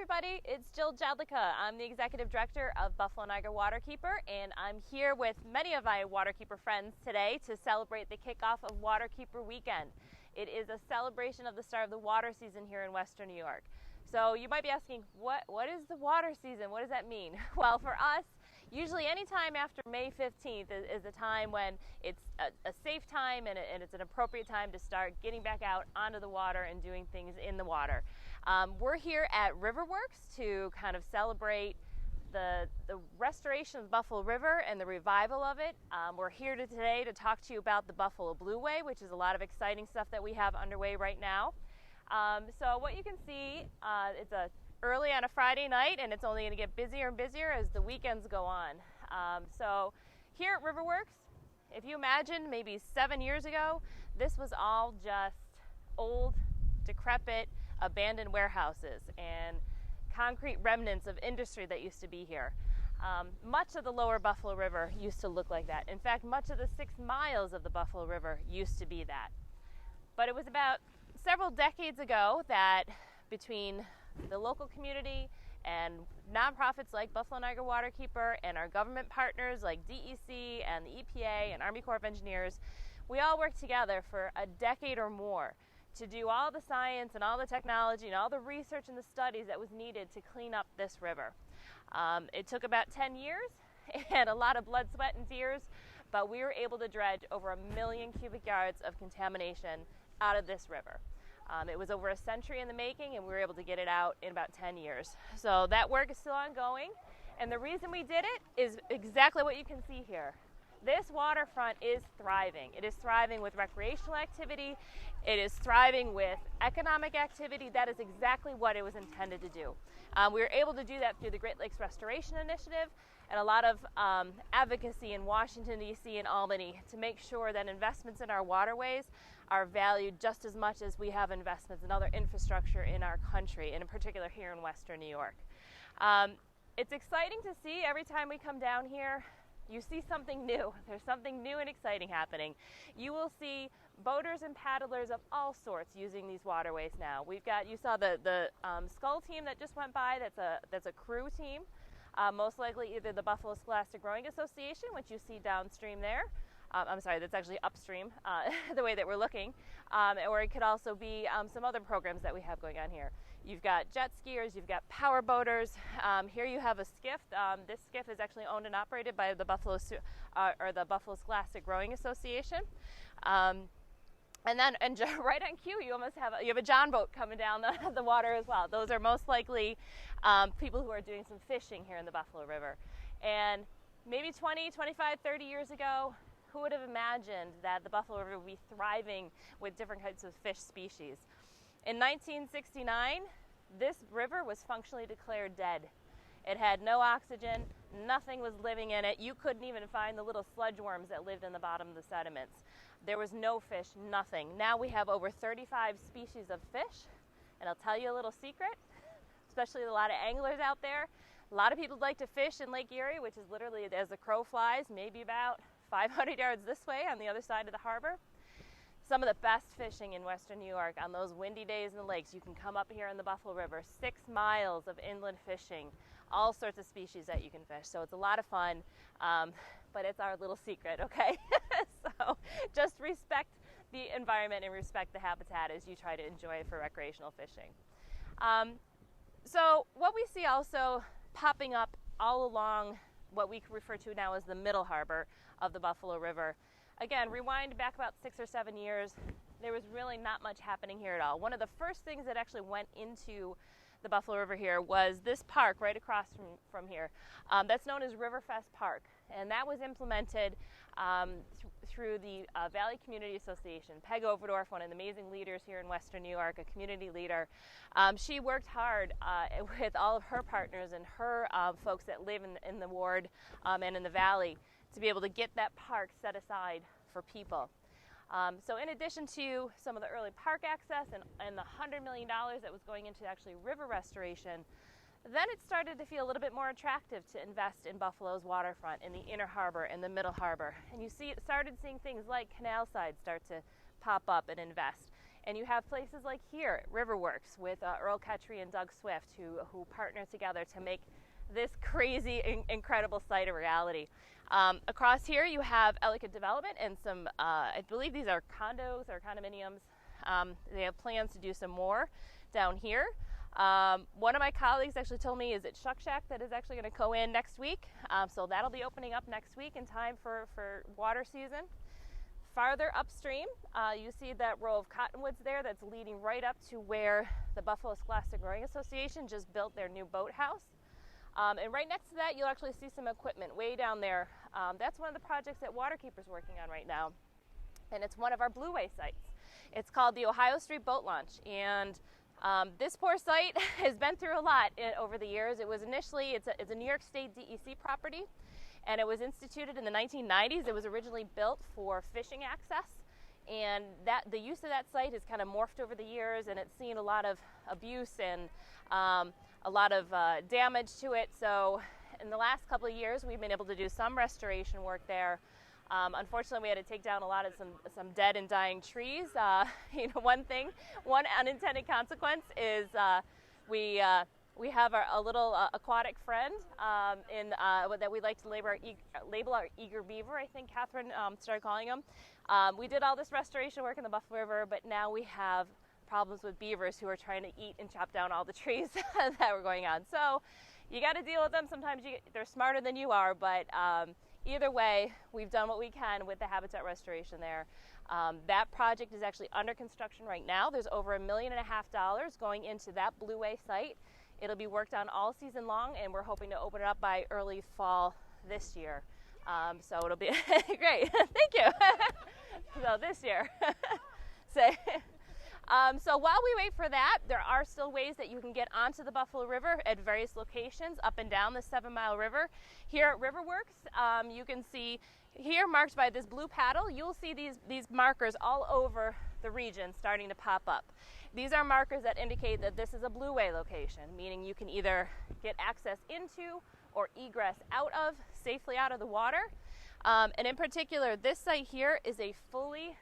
everybody, it's Jedlicka. I'm the Executive Director of Buffalo Niagara Waterkeeper, and I'm here with many of my Waterkeeper friends today to celebrate the kickoff of Waterkeeper Weekend. It is a celebration of the start of the water season here in Western New York. So you might be asking, what is the water season? What does that mean? Well, for us, usually any time after May 15th is a time when it's a safe time and it's an appropriate time to start getting back out onto the water and doing things in the water. We're here at Riverworks to kind of celebrate the restoration of the Buffalo River and the revival of it. We're here today to talk to you about the Buffalo Blueway, which is a lot of exciting stuff that we have underway right now. So what you can see, it's early on a Friday night, and it's only going to get busier and busier as the weekends go on. So here at Riverworks, if you imagine maybe 7 years ago, this was all just old, decrepit, abandoned warehouses and concrete remnants of industry that used to be here. Much of the lower Buffalo River used to look like that. In fact, much of the 6 miles of the Buffalo River used to be that. But it was about several decades ago that between the local community and nonprofits like Buffalo Niagara Waterkeeper and our government partners like DEC and the EPA and Army Corps of Engineers, we all worked together for a decade or more to do all the science and all the technology and all the research and the studies that was needed to clean up this river. It took about 10 years and a lot of blood, sweat, and tears, but we were able to dredge over 1 million cubic yards of contamination out of this river. It was over a century in the making, and we were able to get it out in about 10 years. So that work is still ongoing, and the reason we did it is exactly what you can see here. This waterfront is thriving. It is thriving with recreational activity. It is thriving with economic activity. That is exactly what it was intended to do. We were able to do that through the Great Lakes Restoration Initiative and a lot of advocacy in Washington, D.C. and Albany to make sure that investments in our waterways are valued just as much as we have investments in other infrastructure in our country, and in particular here in Western New York. It's exciting to see every time we come down here. You see something new. There's something new and exciting happening. You will see boaters and paddlers of all sorts using these waterways now. You saw the Skull team that just went by. That's a crew team. Most likely either the Buffalo Scholastic Rowing Association, which you see downstream there. I'm sorry, that's actually upstream, the way that we're looking. Or it could also be some other programs that we have going on here. You've got jet skiers, you've got power boaters. Here you have a skiff. This skiff is actually owned and operated by the Buffalo Scholastic Rowing Association. And right on cue, you have a John boat coming down the water as well. Those are most likely people who are doing some fishing here in the Buffalo River. And maybe 20, 25, 30 years ago, who would have imagined that the Buffalo River would be thriving with different kinds of fish species? In 1969, this river was functionally declared dead. It had no oxygen, nothing was living in it. You couldn't even find the little sludge worms that lived in the bottom of the sediments. There was no fish, nothing. Now we have over 35 species of fish, and I'll tell you a little secret, especially a lot of anglers out there. A lot of people like to fish in Lake Erie, which is literally, as the crow flies, maybe about 500 yards this way on the other side of the harbor. Some of the best fishing in Western New York on those windy days in the lakes. You can come up here in the Buffalo River, 6 miles of inland fishing, all sorts of species that you can fish. So it's a lot of fun, but it's our little secret, okay? So just respect the environment and respect the habitat as you try to enjoy it for recreational fishing. So what we see also popping up all along what we refer to now as the middle harbor of the Buffalo River. Again, rewind back about 6 or 7 years, there was really not much happening here at all. One of the first things that actually went into the Buffalo River here was this park right across from here. That's known as Riverfest Park, and that was implemented through the Valley Community Association. Peg Overdorf, one of the amazing leaders here in Western New York, a community leader. She worked hard with all of her partners and her folks that live in the ward and in the valley to be able to get that park set aside for people. So in addition to some of the early park access and the $100 million that was going into actually river restoration, then it started to feel a little bit more attractive to invest in Buffalo's waterfront, in the inner harbor, in the middle harbor. And you started seeing things like canal sides start to pop up and invest. And you have places like here, Riverworks, with Earl Ketry and Doug Swift, who partner together to make this crazy, incredible site a reality. Across here, you have Jedlicka Development and some, I believe these are condos or condominiums. They have plans to do some more down here. One of my colleagues actually told me, is it Shuck Shack that is actually going to go in next week? So that'll be opening up next week in time for water season. Farther upstream, you see that row of cottonwoods there that's leading right up to where the Buffalo Scholastic Rowing Association just built their new boathouse. And right next to that, you'll actually see some equipment way down there. That's one of the projects that Waterkeeper's working on right now. And it's one of our Blueway sites. It's called the Ohio Street Boat Launch. And this poor site has been through a lot over the years. It was initially, it's a New York State DEC property, and it was instituted in the 1990s. It was originally built for fishing access, and the use of that site has kind of morphed over the years, and it's seen a lot of abuse and a lot of damage to it. So in the last couple of years, we've been able to do some restoration work there. Unfortunately, we had to take down a lot of some dead and dying trees. One unintended consequence is we have a little aquatic friend that we like to label our eager beaver. I think Catherine started calling him. We did all this restoration work in the Buffalo River, but now we have problems with beavers who are trying to eat and chop down all the trees that were going on. So you got to deal with them. Sometimes they're smarter than you are, but either way, we've done what we can with the habitat restoration there. That project is actually under construction right now. There's over $1.5 million going into that Blueway site. It'll be worked on all season long, and we're hoping to open it up by early fall this year. So it'll be great. Thank you. So this year. So while we wait for that, there are still ways that you can get onto the Buffalo River at various locations up and down the 7-mile river. Here at Riverworks, you can see here marked by this blue paddle, you'll see these markers all over the region starting to pop up. These are markers that indicate that this is a Blueway location, meaning you can either get access into or egress safely out of the water. And in particular, this site here is a fully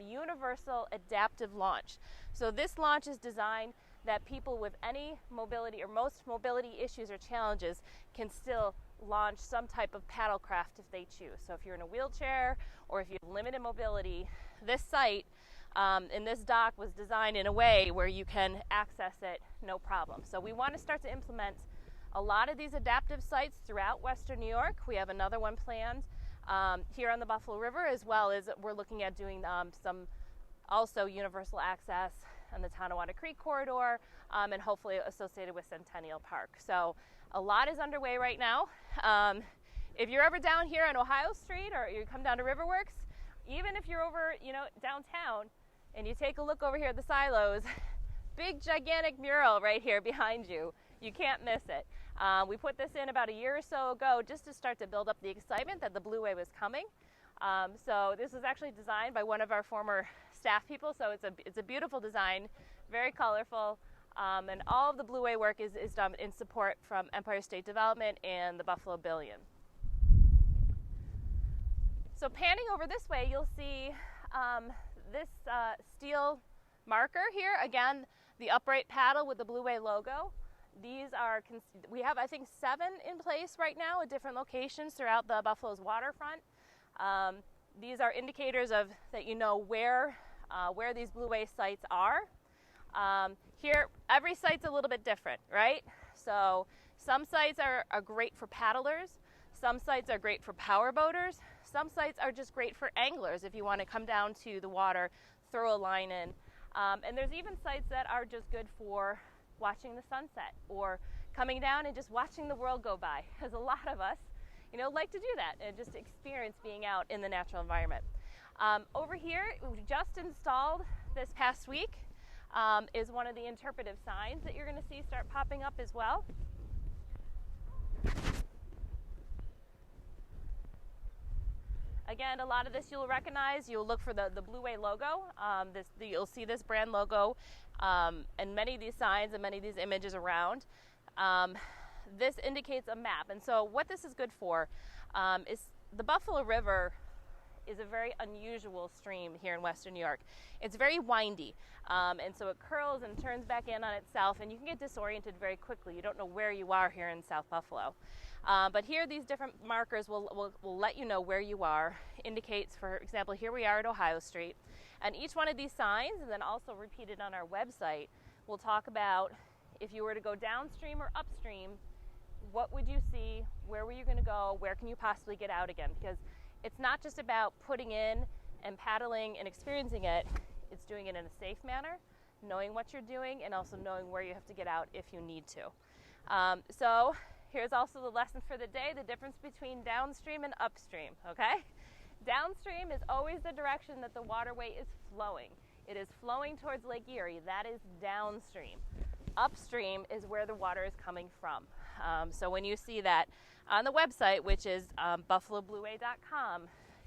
universal adaptive launch. So this launch is designed that people with any mobility or most mobility issues or challenges can still launch some type of paddlecraft if they choose. So if you're in a wheelchair or if you have limited mobility, this site and this dock was designed in a way where you can access it no problem. So we want to start to implement a lot of these adaptive sites throughout Western New York. We have another one planned here on the Buffalo River, as well as we're looking at doing some also universal access on the Tonawanda Creek corridor and hopefully associated with Centennial Park. So a lot is underway right now. If you're ever down here on Ohio Street or you come down to Riverworks, even if you're over downtown and you take a look over here at the silos, big gigantic mural right here behind you. You can't miss it. We put this in about a year or so ago just to start to build up the excitement that the Blueway was coming. So this was actually designed by one of our former staff people, so it's a beautiful design, very colorful, and all of the Blueway work is done in support from Empire State Development and the Buffalo Billion. So panning over this way, you'll see this steel marker here. Again, the upright paddle with the Blueway logo. These are, we have I think 7 in place right now at different locations throughout the Buffalo's waterfront. These are indicators that you know where these Blueway sites are. Here, every site's a little bit different, right? So some sites are great for paddlers, some sites are great for power boaters, some sites are just great for anglers if you want to come down to the water, throw a line in. And there's even sites that are just good for watching the sunset or coming down and just watching the world go by, because a lot of us like to do that and just experience being out in the natural environment. Over here, we just installed this past week is one of the interpretive signs that you're going to see start popping up as well. Again, a lot of this you'll recognize. You'll look for the Blueway logo. You'll see this brand logo and many of these signs and many of these images around. This indicates a map, and so what this is good for is the Buffalo River is a very unusual stream here in Western New York. It's very windy, and so it curls and turns back in on itself, and you can get disoriented very quickly. You don't know where you are here in South Buffalo. But here, these different markers will let you know where you are. Indicates, for example, here we are at Ohio Street, and each one of these signs, and then also repeated on our website, will talk about if you were to go downstream or upstream, what would you see, where were you going to go, where can you possibly get out again? Because it's not just about putting in and paddling and experiencing it, it's doing it in a safe manner, knowing what you're doing, and also knowing where you have to get out if you need to. So here's also the lesson for the day, the difference between downstream and upstream, okay? Downstream is always the direction that the waterway is flowing. It is flowing towards Lake Erie. That is downstream. Upstream is where the water is coming from. So when you see that on the website, which is buffaloblueway.com,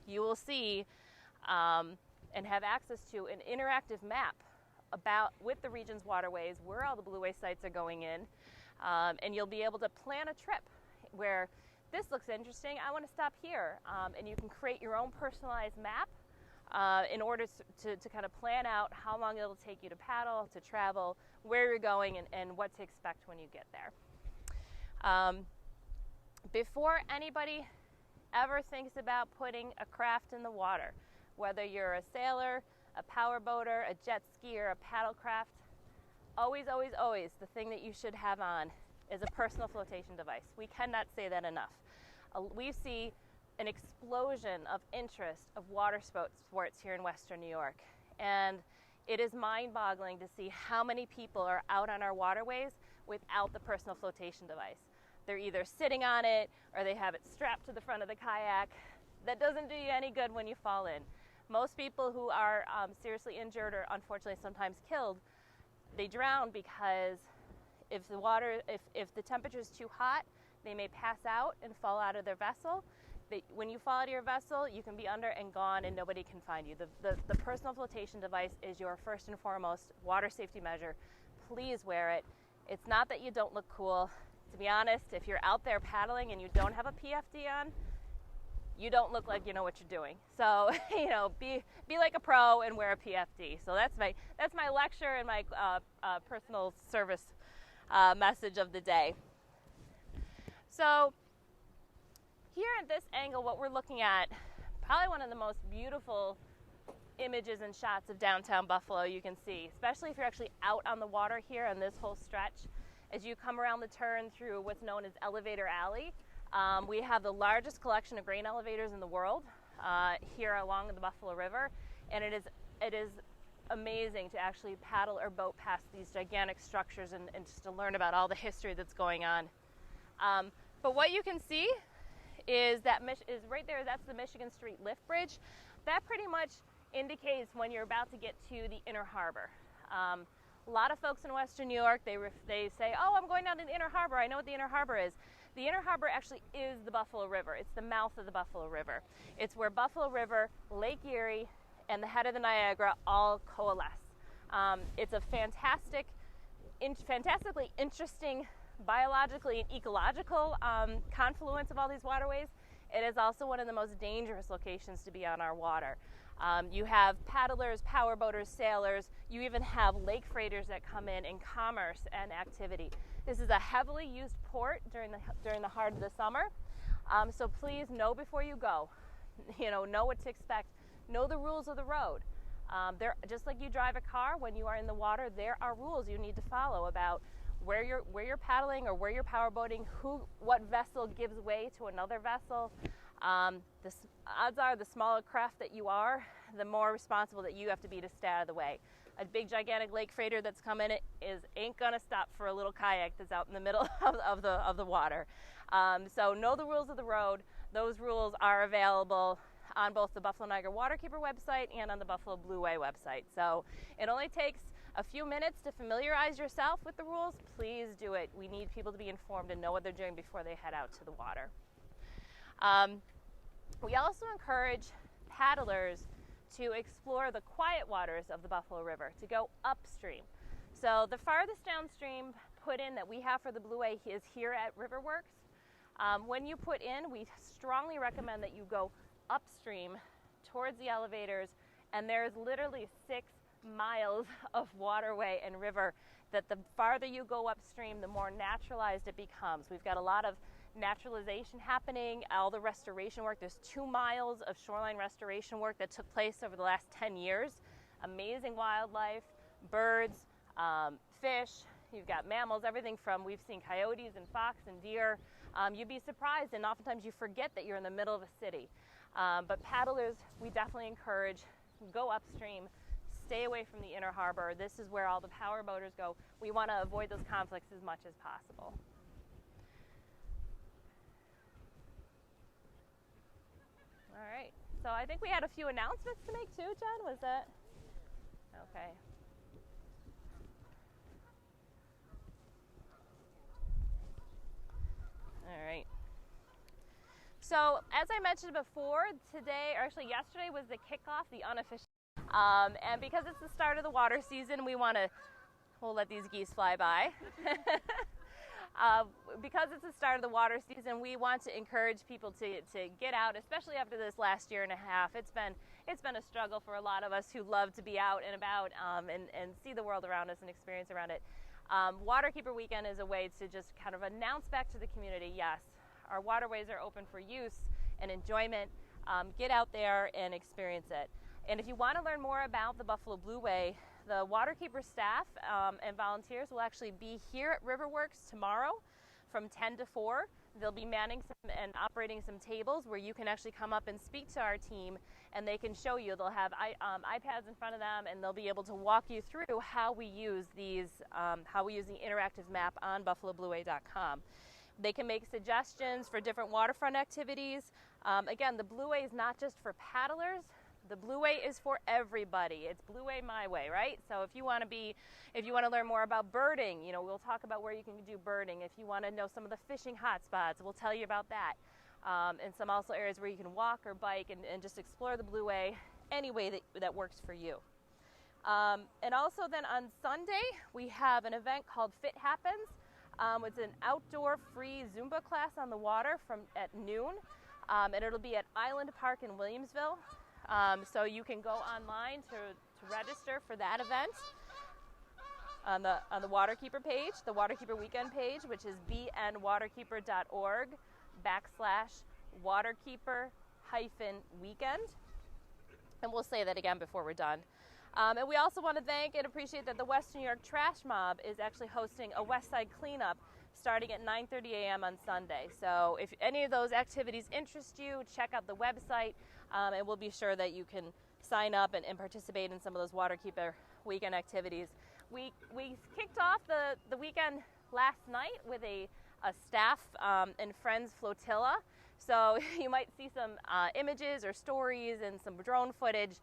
you will see and have access to an interactive map with the region's waterways, where all the Blueway sites are going in, and you'll be able to plan a trip where this looks interesting, I want to stop here, and you can create your own personalized map in order to kind of plan out how long it'll take you to paddle, to travel, where you're going, and what to expect when you get there. Before anybody ever thinks about putting a craft in the water, whether you're a sailor, a power boater, a jet skier, a paddle craft, always, always, always, the thing that you should have on is a personal flotation device. We cannot say that enough. We see an explosion of interest of water sports here in Western New York, and it is mind-boggling to see how many people are out on our waterways without the personal flotation device. They're either sitting on it or they have it strapped to the front of the kayak. That doesn't do you any good when you fall in. Most people who are seriously injured or unfortunately sometimes killed, they drown because if the temperature is too hot, they may pass out and fall out of their vessel. When you fall out of your vessel, you can be under and gone and nobody can find you. The personal flotation device is your first and foremost water safety measure. Please wear it. It's not that you don't look cool. To be honest, if you're out there paddling and you don't have a PFD on, you don't look like you know what you're doing. So, be like a pro and wear a PFD. So that's my lecture and my personal service message of the day. So here at this angle, what we're looking at, probably one of the most beautiful images and shots of downtown Buffalo you can see, especially if you're actually out on the water here on this whole stretch. As you come around the turn through what's known as Elevator Alley, we have the largest collection of grain elevators in the world here along the Buffalo River, and it is amazing to actually paddle or boat past these gigantic structures and just to learn about all the history that's going on. But what you can see is right there, that's the Michigan Street Lift Bridge. That pretty much indicates when you're about to get to the Inner Harbor. A lot of folks in Western New York, they say, oh, I'm going down to the Inner Harbor. I know what the Inner Harbor is. The Inner Harbor actually is the Buffalo River. It's the mouth of the Buffalo River. It's where Buffalo River, Lake Erie, and the head of the Niagara all coalesce. It's a fantastically interesting biologically and ecological confluence of all these waterways. It is also one of the most dangerous locations to be on our water. You have paddlers, power boaters, sailors. You even have lake freighters that come in commerce and activity. This is a heavily used port during the heart of the summer. So please know before you go. Know what to expect. Know the rules of the road. Just like you drive a car, when you are in the water, there are rules you need to follow about where you're paddling or where you're power boating, what vessel gives way to another vessel. The odds are the smaller craft that you are, the more responsible that you have to be to stay out of the way. A big gigantic lake freighter that's coming ain't gonna stop for a little kayak that's out in the middle of the water. So know the rules of the road. Those rules are available on both the Buffalo Niagara Waterkeeper website and on the Buffalo Blueway website. So it only takes a few minutes to familiarize yourself with the rules. Please do it. We need people to be informed and know what they're doing before they head out to the water. We also encourage paddlers to explore the quiet waters of the Buffalo River, to go upstream. So the farthest downstream put-in that we have for the Blueway is here at Riverworks. When you put in, we strongly recommend that you go upstream towards the elevators, and there's literally 6 miles of waterway and river that the farther you go upstream, the more naturalized it becomes. We've got a lot of naturalization happening, all the restoration work. There's 2 miles of shoreline restoration work that took place over the last 10 years. Amazing wildlife, birds, fish, you've got mammals, everything from, we've seen coyotes and fox and deer. You'd be surprised, and oftentimes you forget that you're in the middle of a city. But paddlers, we definitely encourage, go upstream, stay away from the inner harbor. This is where all the power boaters go. We want to avoid those conflicts as much as possible. All right, so I think we had a few announcements to make too, Jen, was that? Okay. All right. So as I mentioned before, today, or actually yesterday, was the kickoff, the unofficial. And because it's the start of the water season, we'll let these geese fly by. Because it's the start of the water season, we want to encourage people to get out, especially after this last year and a half. It's been a struggle for a lot of us who love to be out and about and see the world around us and experience around it. Waterkeeper Weekend is a way to just kind of announce back to the community, yes, our waterways are open for use and enjoyment. Get out there and experience it. And if you want to learn more about the Buffalo Blueway, the Waterkeeper staff and volunteers will actually be here at Riverworks tomorrow from 10 to 4. They'll be manning and operating some tables where you can actually come up and speak to our team, and they can show you. They'll have iPads in front of them, and they'll be able to walk you through how we use the interactive map on buffaloblueway.com. They can make suggestions for different waterfront activities. Again, the Blueway is not just for paddlers. The Blueway is for everybody. It's Blueway my way, right? So if you want to learn more about birding, we'll talk about where you can do birding. If you want to know some of the fishing hotspots, we'll tell you about that. And some also areas where you can walk or bike and just explore the Blueway any way that works for you. And also then on Sunday, we have an event called Fit Happens. It's an outdoor free Zumba class on the water at noon. And it'll be at Island Park in Williamsville. So you can go online to register for that event on the Waterkeeper page, the Waterkeeper Weekend page, which is bnwaterkeeper.org/Waterkeeper-weekend. And we'll say that again before we're done. And we also want to thank and appreciate that the Western New York Trash Mob is actually hosting a West Side cleanup starting at 9:30 a.m. on Sunday. So if any of those activities interest you, check out the website, and we'll be sure that you can sign up and participate in some of those Waterkeeper Weekend activities. We kicked off the weekend last night with a staff and friends flotilla. So you might see some images or stories and some drone footage.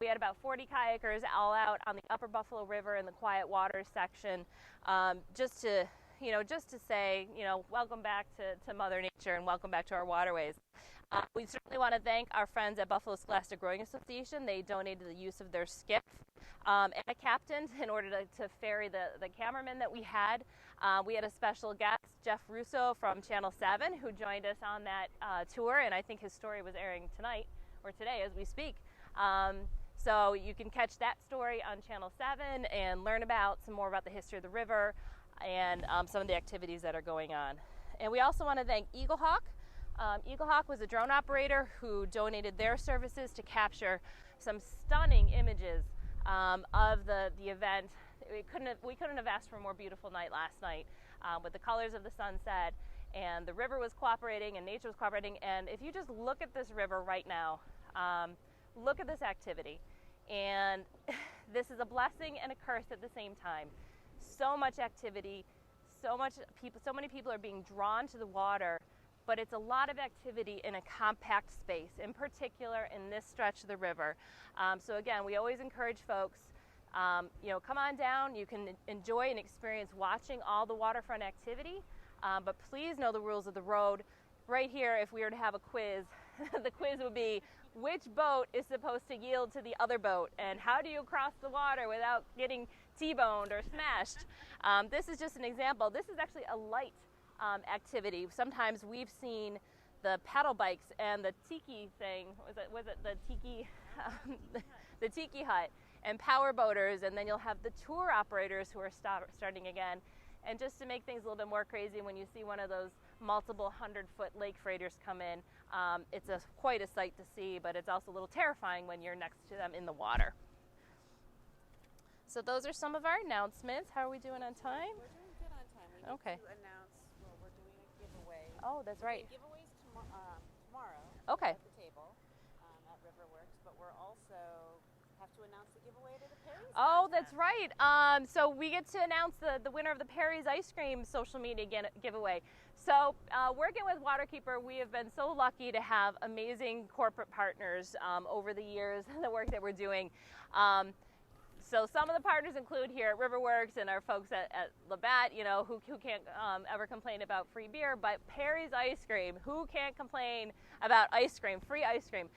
We had about 40 kayakers all out on the Upper Buffalo River in the quiet waters section, just to say, welcome back to Mother Nature and welcome back to our waterways. We certainly want to thank our friends at Buffalo Scholastic Rowing Association. They donated the use of their skiff and a captain in order to ferry the cameraman that we had. We had a special guest, Jeff Russo from Channel 7, who joined us on that tour, and I think his story was airing tonight or today as we speak. So you can catch that story on Channel 7 and learn some more about the history of the river and some of the activities that are going on. And we also want to thank Eaglehawk. Eaglehawk was a drone operator who donated their services to capture some stunning images of the event. We couldn't have asked for a more beautiful night last night with the colors of the sunset, and the river was cooperating and nature was cooperating. And if you just look at this river right now, look at this activity, and this is a blessing and a curse at the same time. So much activity, so many people are being drawn to the water, but it's a lot of activity in a compact space, in particular in this stretch of the river. So again, we always encourage folks, come on down. You can enjoy and experience watching all the waterfront activity, but please know the rules of the road. Right here, if we were to have a quiz, the quiz would be, which boat is supposed to yield to the other boat, and how do you cross the water without getting T-boned or smashed? This is just an example. This is actually a light activity. Sometimes we've seen the paddle bikes and the tiki thing. Was it the tiki, the tiki hut, and power boaters, and then you'll have the tour operators who are starting again. And just to make things a little bit more crazy, when you see one of those multiple 100-foot lake freighters come in, it's quite a sight to see, but it's also a little terrifying when you're next to them in the water. So those are some of our announcements. How are we doing on time? We're doing good on time. We Okay. need to announce we're doing a giveaway. Oh, that's right. Giveaways tomorrow. Okay. At the table at Riverworks, but we're also have to announce the giveaway to the Perry's. Oh, that's right. So we get to announce the winner of the Perry's ice cream social media giveaway. So working with Waterkeeper, we have been so lucky to have amazing corporate partners over the years, the work that we're doing. So some of the partners include here at Riverworks and our folks at Labatt, you know, who can't ever complain about free beer, but Perry's Ice Cream, who can't complain about ice cream, free ice cream?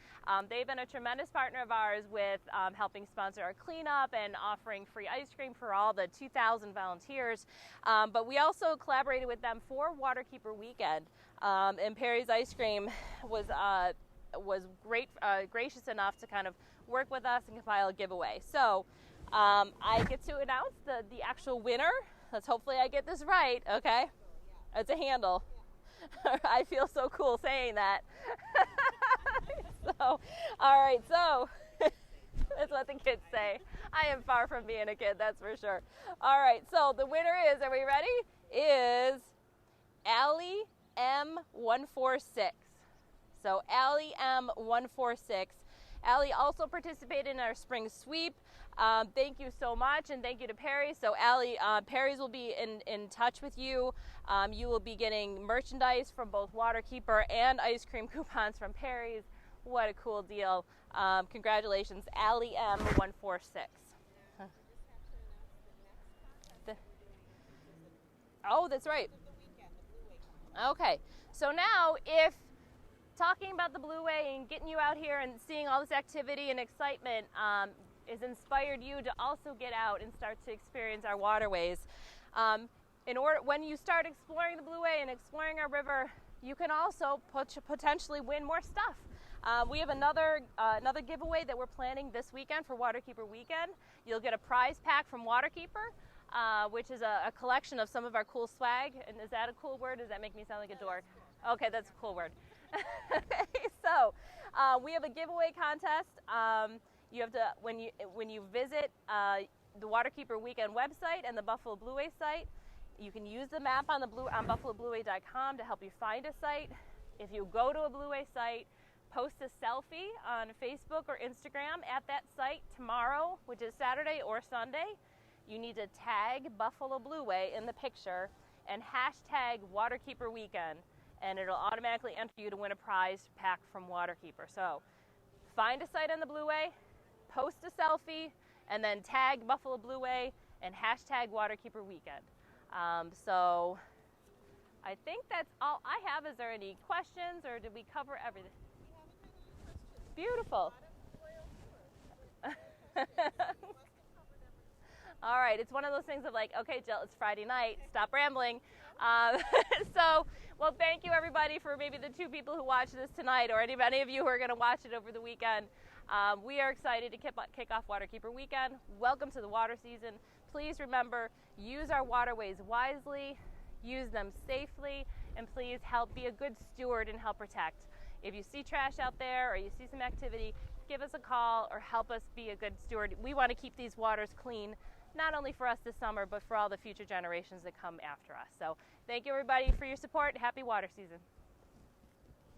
They've been a tremendous partner of ours with helping sponsor our cleanup and offering free ice cream for all the 2,000 volunteers. But we also collaborated with them for Waterkeeper Weekend, and Perry's Ice Cream was gracious enough to kind of work with us and compile a giveaway. So I get to announce the actual winner. Let's hopefully I get this right, okay? It's a handle. I feel so cool saying that. So, all right, so that's what the kids say. I am far from being a kid, that's for sure. All right, so the winner is, are we ready? Is Allie M146. So Allie M146. Allie also participated in our spring sweep. Thank you so much, and thank you to Perry. So Allie, Perry's will be in touch with you. You will be getting merchandise from both Waterkeeper and ice cream coupons from Perry's. What a cool deal. Congratulations, Allie M146. Oh, that's right. Okay, so now if talking about the Blueway and getting you out here and seeing all this activity and excitement has inspired you to also get out and start to experience our waterways. When you start exploring the Blueway and exploring our river, you can also potentially win more stuff. We have another giveaway that we're planning this weekend for Waterkeeper Weekend. You'll get a prize pack from Waterkeeper, which is a collection of some of our cool swag. And is that a cool word? Does that make me sound like a dork? Okay, that's a cool word. So we have a giveaway contest. You have to when you visit the Waterkeeper Weekend website and the Buffalo Blueway site, you can use the map on BuffaloBlueway.com to help you find a site. If you go to a Blueway site, post a selfie on Facebook or Instagram at that site tomorrow, which is Saturday or Sunday. You need to tag Buffalo Blueway in the picture and hashtag Waterkeeper Weekend, and it'll automatically enter you to win a prize pack from Waterkeeper. So find a site on the Blueway, post a selfie, and then tag Buffalo Blueway and hashtag Waterkeeper Weekend. So I think that's all I have. Is there any questions, or did we cover everything? Beautiful. All right, it's one of those things of like, okay, Jill, it's Friday night, stop rambling. Well, thank you everybody for maybe the 2 people who watched this tonight, or any of you who are going to watch it over the weekend. We are excited to kick off Waterkeeper Weekend. Welcome to the water season. Please remember, use our waterways wisely, use them safely, and please help be a good steward and help protect. If you see trash out there or you see some activity, give us a call or help us be a good steward. We want to keep these waters clean, not only for us this summer, but for all the future generations that come after us. So thank you everybody for your support. Happy water season.